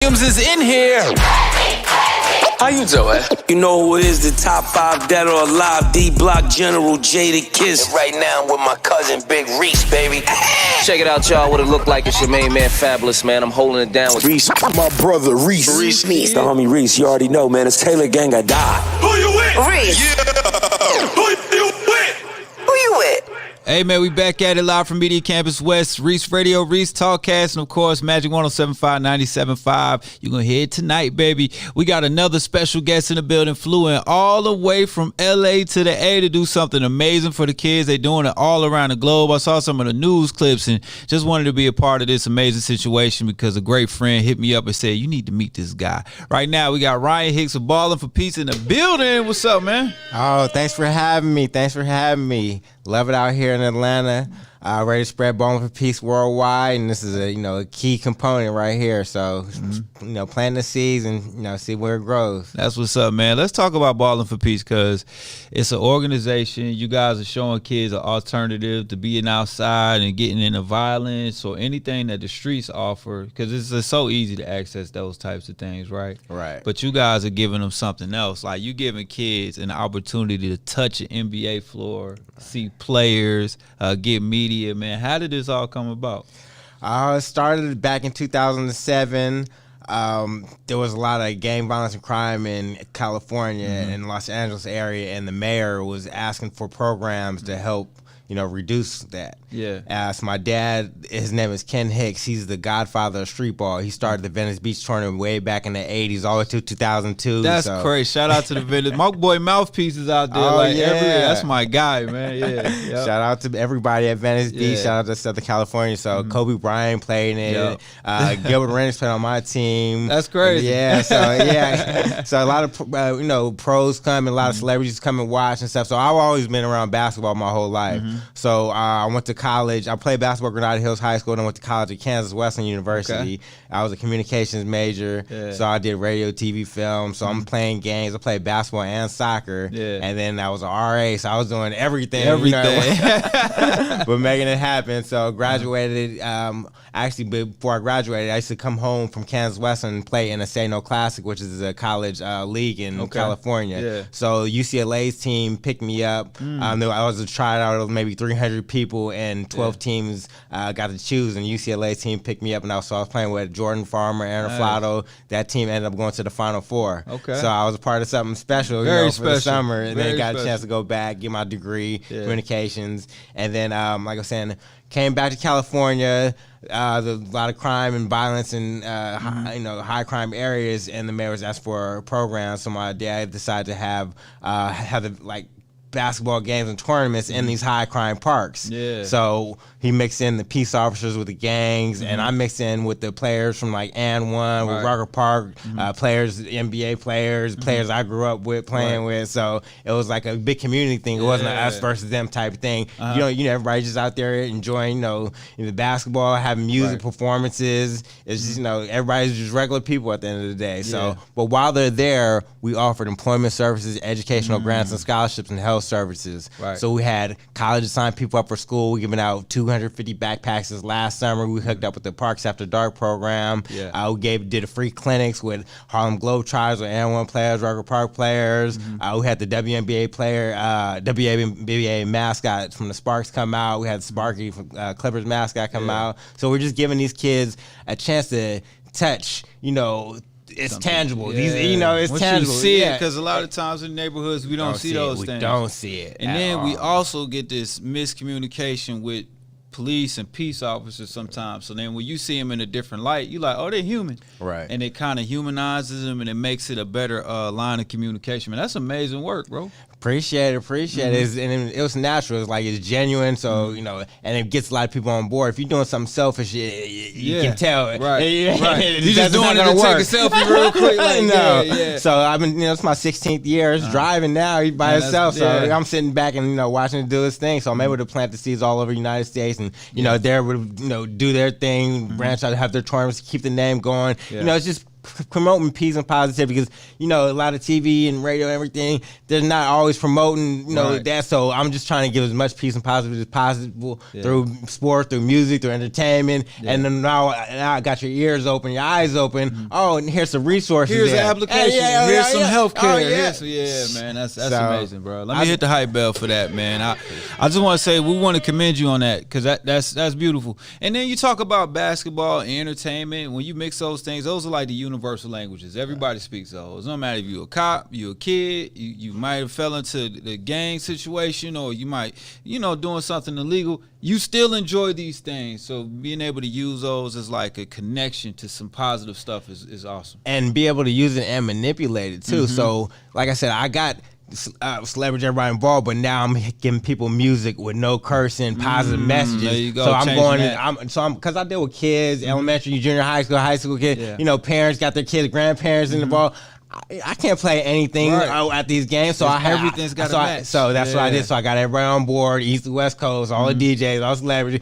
Is in here. How you doing? You know who it is, the top 5 dead or alive, D-Block General, Jada Kiss. And right now I'm with my cousin Big Reec, baby. Check it out, y'all, what it look like. It's your main man, Fabulous, man. I'm holding it down with Reec, my brother Reec. It's the homie Reec, you already know, man. It's Taylor Gang, I die. Who you with? Reec. Yeah. Who you with? Who you with? Hey, man, we back at it live from Media Campus West, Reec Radio, Reec Talkcast, and, of course, Magic 107.5, 97.5. You're going to hear it tonight, baby. We got another special guest in the building, flew in all the way from L.A. to the A to do something amazing for the kids. They're doing it all around the globe. I saw some of the news clips and just wanted to be a part of this amazing situation because a great friend hit me up and said, you need to meet this guy. Right now, we got Ryan Hicks of Ballin for Peace in the building. What's up, man? Oh, thanks for having me. Love it out here in Atlanta. Ready to spread Ballin for Peace worldwide, and this is a key component right here. So, plant the seeds and see where it grows. That's what's up, man. Let's talk about Ballin for Peace because it's an organization. You guys are showing kids an alternative to being outside and getting into violence or anything that the streets offer because it's so easy to access those types of things, right? Right. But you guys are giving them something else. Like you giving kids an opportunity to touch an NBA floor, see players, get media. Man, how did this all come about? It started back in 2007. There was a lot of gang violence and crime in California and Los Angeles area, and the mayor was asking for programs to help reduce that. Yeah. So my dad, his name is Ken Hicks. He's the godfather of street ball. He started the Venice Beach tournament way back in the 80s, all the way to 2002. That's crazy. Shout out to the Venice. My boy Mouthpiece is out there. That's my guy, man. Yeah. Yep. Shout out to everybody at Venice Beach. Shout out to Southern California. So Kobe Bryant played in it. Gilbert Arenas played on my team. That's crazy. Yeah. So a lot of pros come and a lot of celebrities come and watch and stuff. So I've always been around basketball my whole life. So I went to college. I played basketball at Granada Hills High School, and I went to college at Kansas Western University. Okay. I was a communications major, so I did radio, TV, film. So I'm playing games. I played basketball and soccer, and then I was an RA, so I was doing everything. But making it happen. So graduated. Actually, before I graduated, I used to come home from Kansas Western and play in a Say No Classic, which is a college league in California. Yeah. So UCLA's team picked me up. I was a tryout of maybe 300 people, and 12 teams got to choose, and UCLA's team picked me up, and I was playing with Jordan Farmer, Aaron Flotto. That team ended up going to the Final Four. Okay. So I was a part of something special, for the summer, and then got a chance to go back, get my degree, communications, and then, like I was saying, came back to California. A lot of crime and violence in high crime areas, and the mayor was asked for a program. So my dad decided to have basketball games and tournaments in these high crime parks. Yeah. So he mixed in the peace officers with the gangs, and I mixed in with the players from like And One, with Rucker Park, players, NBA players, players I grew up with playing with. So it was like a big community thing. It wasn't an us versus them type of thing. Everybody's just out there enjoying, the basketball, having music performances. It's just, everybody's just regular people at the end of the day. So, but while they're there, we offered employment services, educational grants and scholarships, and health services. Right. So we had colleges sign people up for school. We giving out 250 backpacks this last summer. We hooked up with the Parks After Dark program. Yeah. We did a free clinics with Harlem Globetrotters, with N1 players, Rucker Park players. We had the WNBA player, WNBA mascot from the Sparks come out. We had Sparky from Clippers mascot come out. So we're just giving these kids a chance to touch, it's something tangible. Yeah. It's once tangible. You see it, because a lot of times in neighborhoods we don't see those things. We don't see it. And then we also get this miscommunication with police and peace officers sometimes. So then when you see them in a different light, you're like, oh, they're human. Right. And it kind of humanizes them, and it makes it a better line of communication. Man, that's amazing work, bro. Appreciate it. And it was natural. It's genuine. So, and it gets a lot of people on board. If you're doing something selfish, you can tell. Right. You're just doing it to take a selfie real quick. So I've been, it's my 16th year. It's driving now. He's by himself. So I'm sitting back and, watching him do his thing. So I'm able to plant the seeds all over the United States. And, they're able to, do their thing, branch out, have their tournaments, keep the name going. It's just promoting peace and positivity, because a lot of TV and radio and everything, they're not always promoting that. So I'm just trying to give as much peace and positivity as possible through sport, through music, through entertainment. And then now I got your ears open, your eyes open. Oh, and here's some resources. Here's an application. Here's some healthcare. Man, that's amazing, bro. Let me hit the hype bell for that, man. I just want to say we want to commend you on that, because that's beautiful. And then you talk about basketball and entertainment. When you mix those things, those are like the universal languages. Everybody speaks those. No matter if you're a cop, you're a kid, you might have fell into the gang situation, or you might, doing something illegal. You still enjoy these things. So being able to use those as like a connection to some positive stuff is awesome. And be able to use it and manipulate it too. So like I said, I got celebrities, everybody involved, but now I'm giving people music with no cursing, positive messages. There you go. So because I deal with kids, elementary, junior high school kids. Parents got their kids, grandparents involved. I can't play anything at these games, so everything's got a match. So that's what I did. So I got everybody on board, East and West Coast, all the DJs, all celebrities,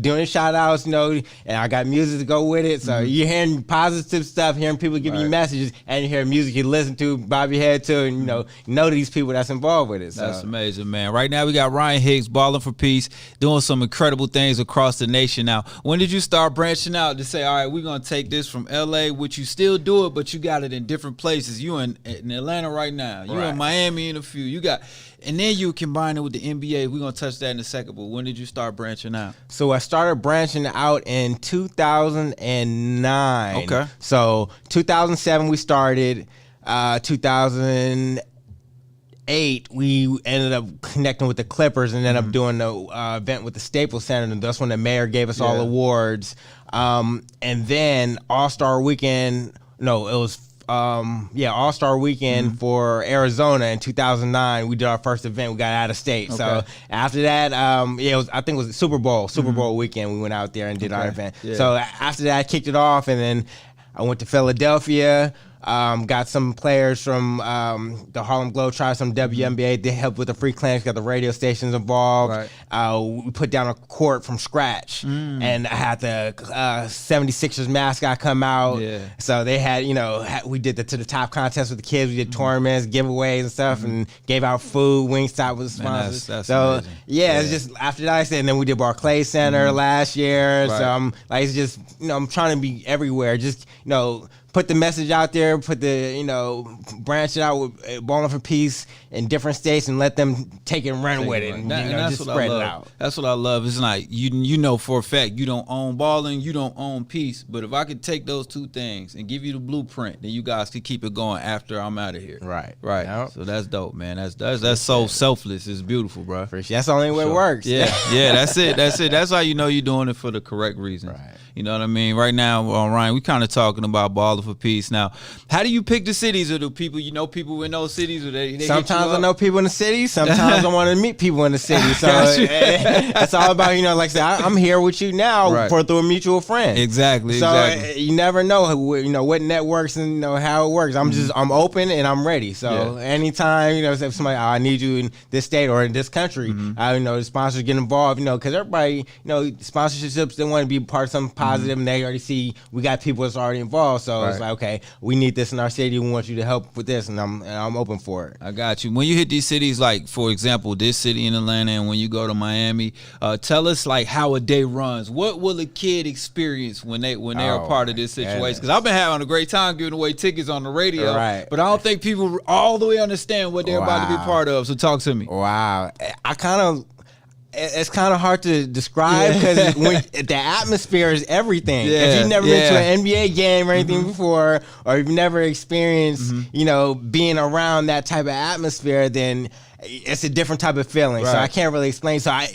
doing shout outs, and I got music to go with it. So you're hearing positive stuff, hearing people giving you messages, and you hear music you listen to, bob your head to, and know these people that's involved with it. So. That's amazing, man. Right now we got Ryan Hicks, Ballin for Peace, doing some incredible things across the nation now. When did you start branching out to say, all right, we're going to take this from LA, which you still do it, but you got it in different places? You in Atlanta right now. You in Miami in a few. You got, and then you combine it with the NBA. We're gonna touch that in a second. But when did you start branching out? So I started branching out in 2009. Okay. So 2007 we started. 2008 we ended up connecting with the Clippers and ended up doing the event with the Staples Center, and that's when the mayor gave us all awards. And then All-Star Weekend. No, it was. All-Star Weekend for Arizona in 2009. We did our first event. We got out of state. Okay. So after that, it was, I think it was Super Bowl weekend. We went out there and did our event. Yeah. So after that, I kicked it off, and then I went to Philadelphia. Got some players from the Harlem Globetrotters, some WNBA. They helped with the free clinics, got the radio stations involved. We put down a court from scratch, and I had the 76ers mascot come out. Yeah. So they had, we did the To the Top contest with the kids. We did tournaments, giveaways and stuff, and gave out food. Wingstop was sponsors. That's amazing. It's just after that, I said, and then we did Barclays Center last year. So it's just, I'm trying to be everywhere. Just, put the message out there, put the, branch it out with Ballin for Peace in different states and let them take it and run with it and, just spread it out. That's what I love. It's like, you for a fact, you don't own Ballin, you don't own Peace, but if I could take those two things and give you the blueprint, then you guys could keep it going after I'm out of here. Right. Yep. So that's dope, man. That's so selfless. It's beautiful, bro. That's the only way it works. Yeah, that's it. That's how you're doing it for the correct reason. Right. You know what I mean? Right now, Ryan, we kind of talking about Ballin for Peace. Now, how do you pick the cities, or do people, people in those cities? Or they sometimes I know people in the city. Sometimes I want to meet people in the city. So it's all about, like I said, I'm here with you now through a mutual friend. Exactly. So you never know, what networks and how it works. I'm open and I'm ready. So anytime, if somebody, I need you in this state or in this country, the sponsors get involved, because everybody, sponsorships, they want to be part of something positive, and they already see we got people that's already involved. So it's like, okay, we need this in our city. We want you to help with this, and I'm open for it. I got you. When you hit these cities, like for example, this city in Atlanta, and when you go to Miami, tell us like how a day runs. What will a kid experience when they are part of this situation? Because I've been having a great time giving away tickets on the radio, but I don't think people all the way understand what they're about to be part of. So talk to me. Wow, it's kind of hard to describe because the atmosphere is everything. If you've never been to an NBA game or anything before, or you've never experienced, being around that type of atmosphere, then it's a different type of feeling. So I can't really explain. So I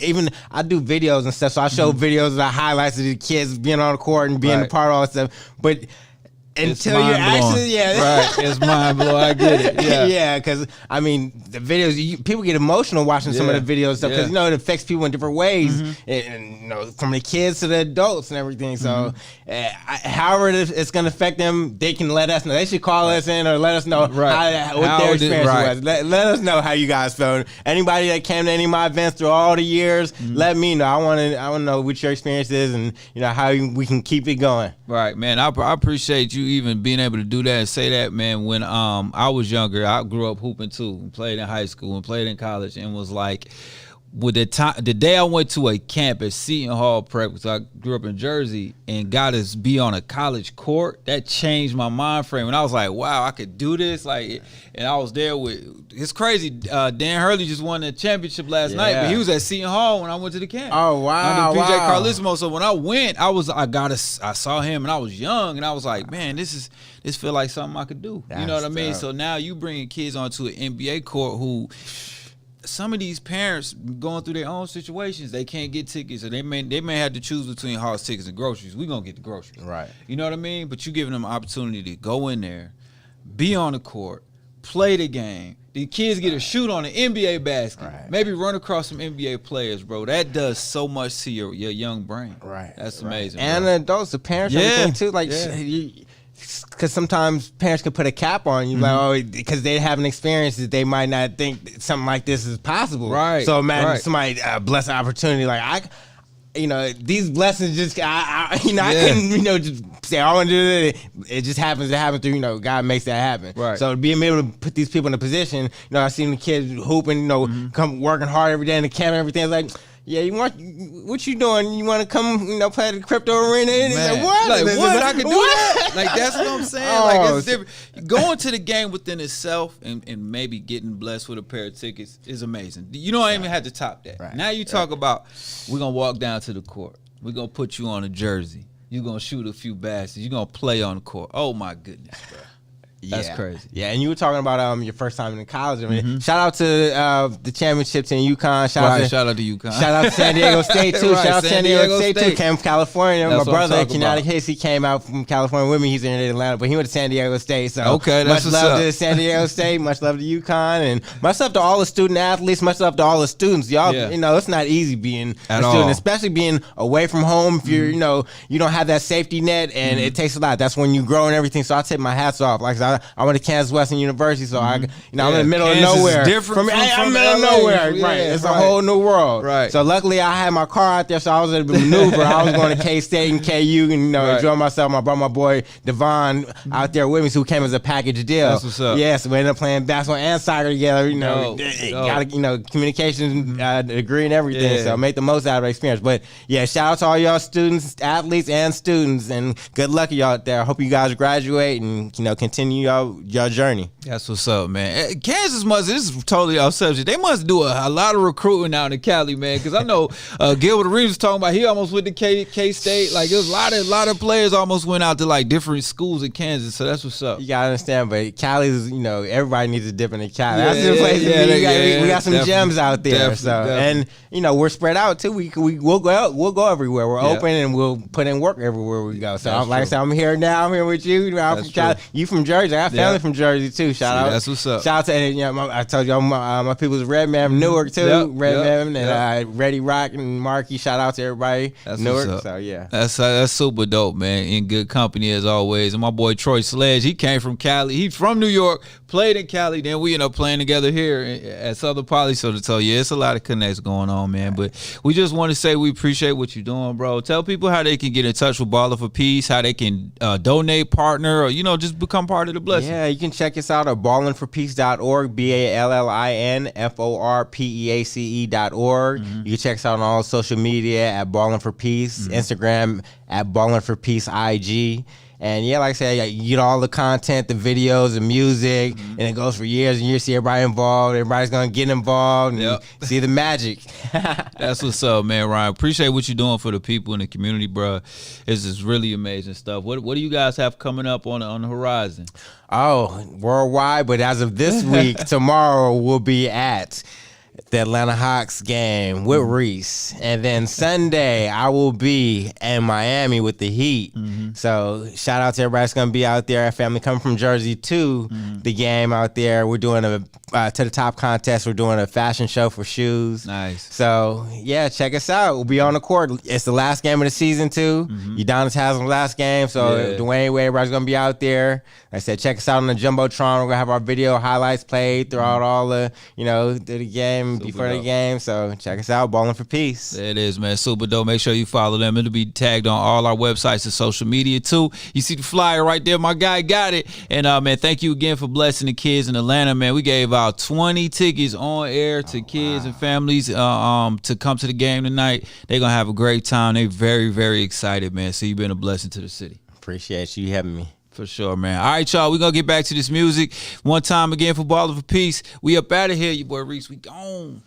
do videos and stuff. So I show videos of the highlights of the kids being on the court and being a part of all that stuff. But until you're actually, it's mind blowing. I get it. Because the videos, people get emotional watching some of the videos and stuff because it affects people in different ways, and from the kids to the adults and everything. So, however it's going to affect them, they can let us know. They should call us in or let us know what their experience was. Let us know how you guys felt. Anybody that came to any of my events through all the years, let me know. I want to know what your experience is and how we can keep it going. Right, man. I appreciate you you even being able to do that and say that, man. When I was younger, I grew up hooping too, played in high school and played in college, and was like, with the day I went to a camp at Seton Hall Prep, because I grew up in Jersey, and got to be on a college court, that changed my mind frame. And I was like, wow, I could do this. Like, and I was there with, it's crazy. Dan Hurley just won the championship last night, but he was at Seton Hall when I went to the camp. Oh, wow. Under PJ Carlissimo. So when I went, I saw him, and I was young, and I was like, man, this feel like something I could do. You know what I mean? So now you bringing kids onto an NBA court who, some of these parents going through their own situations, they can't get tickets, or they may have to choose between house tickets and groceries. We're going to get the groceries. Right. You know what I mean? But you giving them an opportunity to go in there, be on the court, play the game. The kids get to shoot on an NBA basket. Right. Maybe run across some NBA players, bro. That does so much to your young brain. Right. That's amazing. And the adults, the parents, everything too. Like, because sometimes parents can put a cap on you, like, oh, because they haven't experienced it, they might not think something like this is possible. Right. So imagine somebody bless an opportunity like these blessings just I couldn't just say I want to do it. It just happens to happen through God makes that happen. Right. So being able to put these people in a position, I seen the kids hooping, come working hard every day in the camp and everything. It's like, yeah, what you doing? You want to come, play the crypto arena? Man. What? Like, what? I can do that? Like, that's what I'm saying. Like, it's different. Going to the game within itself and maybe getting blessed with a pair of tickets is amazing. You don't even have to top that. Right. Now you talk about, we're going to walk down to the court. We're going to put you on a jersey. You're going to shoot a few baskets. You're going to play on the court. Oh, my goodness, bro. That's crazy. Yeah, and you were talking about your first time in college. I mean, shout out to the championships in UConn. Shout out to UConn. Shout out to San Diego State too. Shout out to San Diego State too. Came from California. That's my brother, Kenyatta Casey, came out from California with me. He's in Atlanta, but he went to San Diego State. So much love to San Diego State. Much love to UConn, and much love to all the student athletes. Much love to all the students. Y'all, it's not easy being a student, especially being away from home. If you're, you don't have that safety net, and it takes a lot. That's when you grow and everything. So I take my hats off. Like I went to Kansas Western University, so I'm in the middle of nowhere. Different I'm in the middle of nowhere, right? It's a whole new world, right? So luckily, I had my car out there, so I was able to maneuver. I was going to K-State and KU, and enjoy myself. I brought my boy Devon out there with me, who came as a package deal. That's what's up. Yeah, so we ended up playing basketball and soccer together. Got communication degree and everything. Yeah. So make the most out of the experience. But yeah, shout out to all y'all students, athletes, and students, and good luck to y'all out there. I hope you guys graduate and continue your journey. That's what's up, man. Kansas this is totally off subject. They must do a lot of recruiting out in Cali, man, because I know Gilbert Arenas was talking about he almost went to K-State. Like, there's a lot of players almost went out to like different schools in Kansas, so that's what's up. You gotta understand, but Cali is, everybody needs a dip in the Cali. That's the place to be. We got some gems out there. Definitely. And we're spread out too. We'll go everywhere. We're open, and we'll put in work everywhere we go. So like I said, I'm here now. I'm here with you. I'm from Cali. You from Jersey. I got family from Jersey too. Shout out. That's what's up. Shout out to I told you my people's Red Man from Newark too. Red Man and Ready Rock and Marky. Shout out to everybody. That's Newark. What's up. So yeah, that's super dope, man. In good company as always. And my boy Troy Sledge, he came from Cali. He from New York, played in Cali. Then we ended up playing together here at Southern Poly. So to tell you, it's a lot of connects going on, man. But we just want to say we appreciate what you're doing, bro. Tell people how they can get in touch with Ballin for Peace, how they can donate, partner, or just become part of the blessing. Yeah, you can check us out at ballinforpeace.org, BALLINFORPEACE.org. You can check us out on all social media at Ballin for Peace, Instagram at Ballin for Peace IG. And yeah, like I said, you get all the content, the videos, the music, and it goes for years and years. See everybody involved. Everybody's going to get involved and see the magic. That's what's up, man, Ryan. Appreciate what you're doing for the people in the community, bro. It's just really amazing stuff. What do you guys have coming up on the horizon? Oh, worldwide, but as of this week, tomorrow we'll be at the Atlanta Hawks game with Reece. And then Sunday, I will be in Miami with the Heat. So shout out to everybody that's going to be out there. Our family coming from Jersey to the game out there. We're doing a to the top contest. We're doing a fashion show for shoes. Nice. So yeah, check us out. We'll be on the court. It's the last game of the season too. Udonis has the last game, so Dwayne Wade, everybody's gonna be out there. Like I said, check us out on the Jumbotron. We're gonna have our video highlights played throughout all the, through the game, before the game. So check us out, Ballin for Peace. There it is, man. Super dope. Make sure you follow them. It'll be tagged on all our websites and social media too. You see the flyer right there. My guy got it. And man, thank you again for blessing the kids in Atlanta, man. We gave out 20 tickets on air to kids and families to come to the game tonight. They're gonna have a great time. They very, very excited, man. So you've been a blessing to the city. Appreciate you having me. For sure, man. All right, y'all. We're going to get back to this music. One time again for Ballin for Peace. We up out of here. Your boy Reec, we gone.